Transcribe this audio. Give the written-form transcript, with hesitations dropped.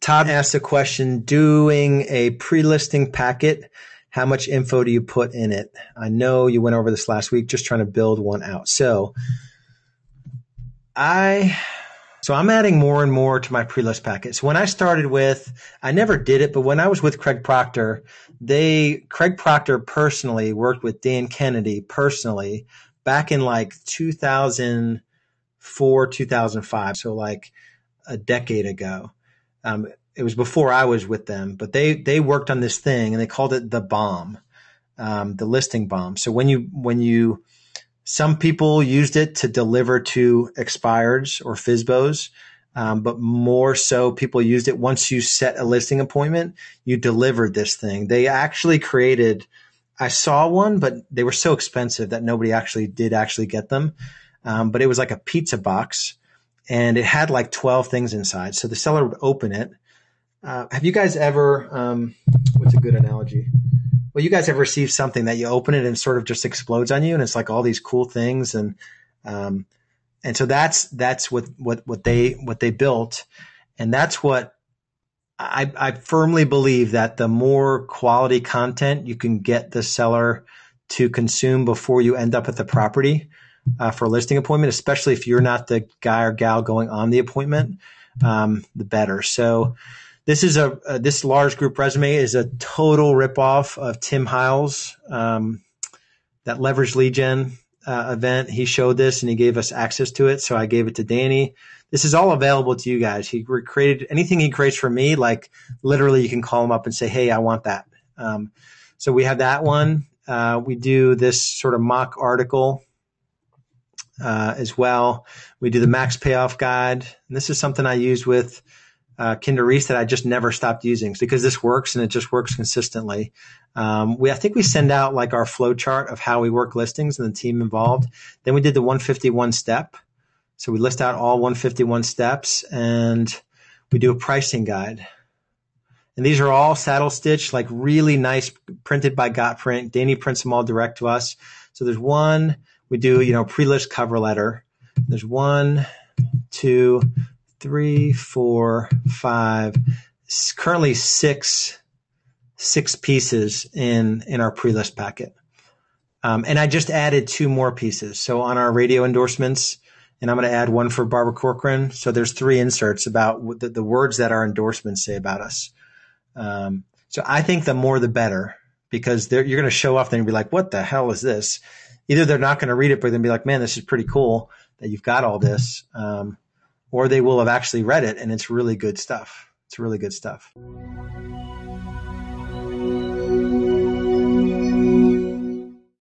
Todd asked a question, doing a pre-listing packet, how much info do you put in it? I know you went over this last week, just trying to build one out. So I'm adding more and more to my pre-list packets. When I started with, I never did it, but when I was with Craig Proctor, Craig Proctor personally worked with Dan Kennedy personally back in like 2004, 2005. So like a decade ago. It was before I was with them, but they worked on this thing and they called it the bomb, the listing bomb. So some people used it to deliver to expireds or FSBOs, but more so people used it once you set a listing appointment, you delivered this thing. They actually I saw one, but they were so expensive that nobody did get them. But it was like a pizza box. And it had like 12 things inside. So the seller would open it. Have you guys ever, what's a good analogy? Well, you guys have received something that you open it and sort of just explodes on you. And it's like all these cool things. And so that's what they built. And that's what I firmly believe, that the more quality content you can get the seller to consume before you end up at the property, for a listing appointment, especially if you're not the guy or gal going on the appointment, the better. So this Lars Group resume is a total ripoff of Tim Hiles, that leverage lead gen event. He showed this and he gave us access to it. So I gave it to Danny. This is all available to you guys. He created anything he creates for me. Like literally you can call him up and say, hey, I want that. So we have that one. We do this sort of mock article as well. We do the max payoff guide. And this is something I use with Kinder Reese that I just never stopped using because this works and it just works consistently. I think we send out like our flow chart of how we work listings and the team involved. Then we did the 151 step. So we list out all 151 steps and we do a pricing guide. And these are all saddle stitch, like really nice, printed by Gotprint. Danny prints them all direct to us. So there's one. We do, pre-list cover letter. There's 1, 2, 3, 4, 5, currently six pieces in our pre-list packet. And I just added 2 more pieces. So on our radio endorsements, and I'm going to add one for Barbara Corcoran. So there's 3 inserts about the words that our endorsements say about us. So I think the more the better, because you're going to show off and be like, what the hell is this? Either they're not going to read it, but they're going to be like, man, this is pretty cool that you've got all this. Or they will have actually read it and it's really good stuff. It's really good stuff.